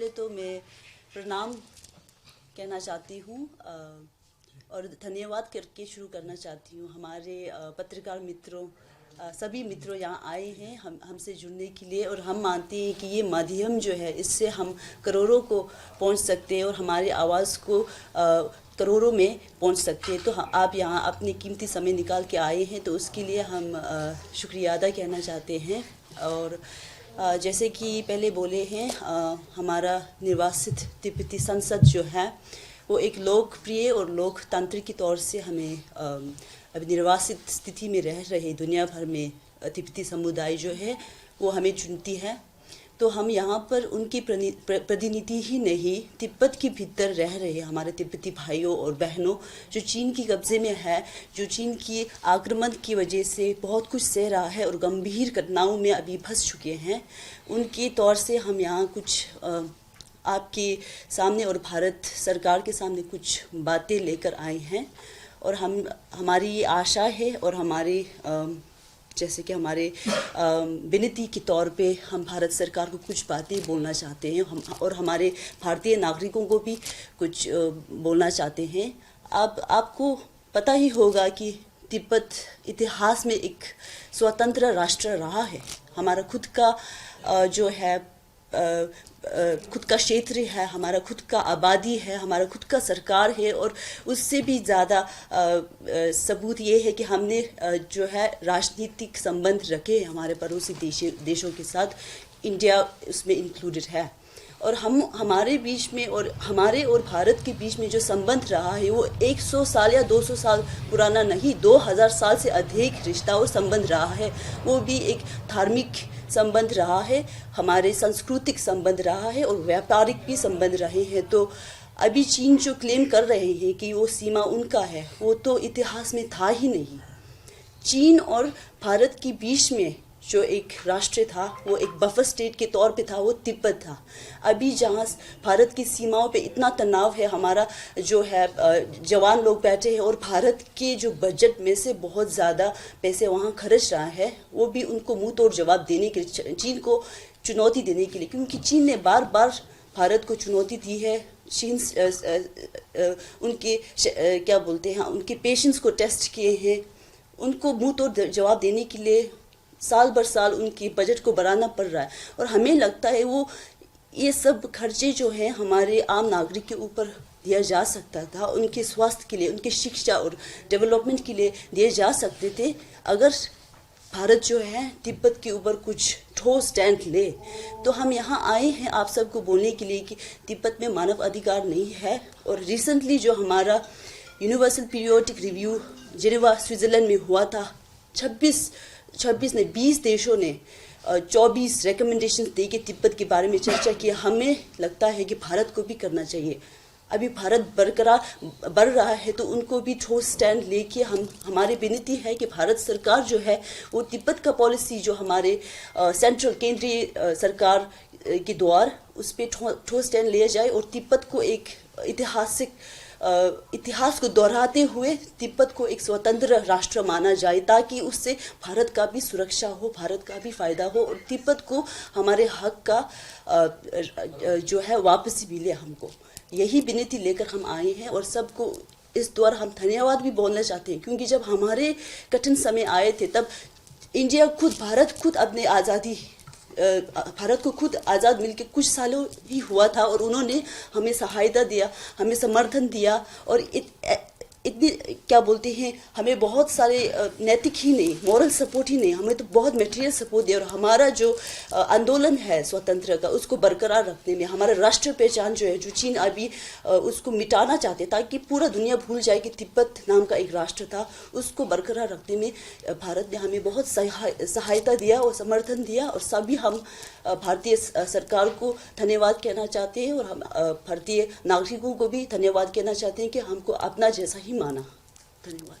पहले तो मैं प्रणाम कहना चाहती हूँ और धन्यवाद करके शुरू करना चाहती हूँ। हमारे पत्रकार मित्रों, सभी मित्रों यहाँ आए हैं हमसे जुड़ने के लिए, और हम मानते हैं कि ये माध्यम जो है इससे हम करोड़ों को पहुँच सकते हैं और हमारी आवाज़ को करोड़ों में पहुँच सकते हैं। तो आप यहाँ अपने कीमती समय निकाल के आए हैं, तो उसके लिए हम शुक्रिया अदा कहना चाहते हैं। और जैसे कि पहले बोले हैं, हमारा निर्वासित तिब्बती संसद जो है वो एक लोकप्रिय और लोकतांत्रिक के तौर से हमें अभी निर्वासित स्थिति में रह रहे दुनिया भर में तिब्बती समुदाय जो है वो हमें चुनती है। तो हम यहाँ पर उनकी प्रतिनिधि ही नहीं, तिब्बत के भीतर रह रहे हमारे तिब्बती भाइयों और बहनों जो चीन की कब्ज़े में है, जो चीन की आक्रमण की वजह से बहुत कुछ सह रहा है और गंभीर घटनाओं में अभी फंस चुके हैं, उनके तौर से हम यहाँ कुछ आपके सामने और भारत सरकार के सामने कुछ बातें लेकर आए हैं। और हमारी ये आशा है और हमारे जैसे कि हमारे विनती के तौर पे हम भारत सरकार को कुछ बातें बोलना चाहते हैं, और हमारे भारतीय नागरिकों को भी कुछ बोलना चाहते हैं। आपको पता ही होगा कि तिब्बत इतिहास में एक स्वतंत्र राष्ट्र रहा है। हमारा खुद का जो है खुद का क्षेत्र है, हमारा खुद का आबादी है, हमारा खुद का सरकार है, और उससे भी ज़्यादा सबूत ये है कि हमने जो है राजनीतिक संबंध रखे हमारे पड़ोसी देशों के साथ, इंडिया उसमें इंक्लूडेड है। और हमारे बीच में और हमारे और भारत के बीच में जो संबंध रहा है वो 100 साल या 200 साल पुराना नहीं, 2000 साल से अधिक रिश्ता और संबंध रहा है। वो भी एक धार्मिक संबंध रहा है, हमारे सांस्कृतिक संबंध रहा है, और व्यापारिक भी संबंध रहे हैं। तो अभी चीन जो क्लेम कर रहे हैं कि वो सीमा उनका है, वो तो इतिहास में था ही नहीं। चीन और भारत के बीच में जो एक राष्ट्र था वो एक बफर स्टेट के तौर पे था, वो तिब्बत था। अभी जहाँ भारत की सीमाओं पे इतना तनाव है, हमारा जो है जवान लोग बैठे हैं, और भारत के जो बजट में से बहुत ज़्यादा पैसे वहाँ खर्च रहा है, वो भी उनको मुंह तोड़ जवाब देने के लिए, चीन को चुनौती देने के लिए, क्योंकि चीन ने बार बार भारत को चुनौती दी है। चीन उनके क्या बोलते हैं, उनके पेशेंस को टेस्ट किए हैं, उनको मुंह तोड़ जवाब देने के लिए साल भर साल उनकी बजट को बढ़ाना पड़ रहा है। और हमें लगता है वो ये सब खर्चे जो हैं हमारे आम नागरिक के ऊपर दिया जा सकता था, उनके स्वास्थ्य के लिए, उनके शिक्षा और डेवलपमेंट के लिए दिए जा सकते थे, अगर भारत जो है तिब्बत के ऊपर कुछ ठोस स्टैंड ले। तो हम यहाँ आए हैं आप सबको बोलने के लिए कि तिब्बत में मानव अधिकार नहीं है। और रिसेंटली जो हमारा universal periodic review Geneva Switzerland में हुआ था, 20 देशों ने 24 रिकमेंडेशन दे के तिब्बत के बारे में चर्चा की। हमें लगता है कि भारत को भी करना चाहिए। अभी भारत बढ़ रहा है तो उनको भी ठोस स्टैंड लेके हमारी विनती है कि भारत सरकार जो है वो तिब्बत का पॉलिसी जो हमारे सेंट्रल केंद्रीय सरकार के द्वार उस पर ठोस स्टैंड लिया जाए, और तिब्बत को एक इतिहास को दोहराते हुए तिब्बत को एक स्वतंत्र राष्ट्र माना जाए, ताकि उससे भारत का भी सुरक्षा हो, भारत का भी फायदा हो, और तिब्बत को हमारे हक का जो है वापस मिले हमको। यही विनती लेकर हम आए हैं, और सबको इस द्वारा हम धन्यवाद भी बोलना चाहते हैं, क्योंकि जब हमारे कठिन समय आए थे तब भारत खुद अपने आज़ादी भारत को खुद आज़ाद मिलके कुछ सालों ही हुआ था, और उन्होंने हमें सहायता दिया, हमें समर्थन दिया, और इतनी क्या बोलते हैं, हमें बहुत सारे नैतिक ही नहीं, मॉरल सपोर्ट ही नहीं, हमें तो बहुत मटेरियल सपोर्ट दिया। और हमारा जो आंदोलन है स्वतंत्र का उसको बरकरार रखने में, हमारा राष्ट्र पहचान जो है, जो चीन अभी उसको मिटाना चाहते ताकि पूरा दुनिया भूल जाए कि तिब्बत नाम का एक राष्ट्र था, उसको बरकरार रखने में भारत ने हमें बहुत सहायता दिया और समर्थन दिया। और सभी हम भारतीय सरकार को धन्यवाद कहना चाहते हैं, और हम भारतीय नागरिकों को भी धन्यवाद कहना चाहते हैं कि हमको अपना जैसा ही माना। धन्यवाद।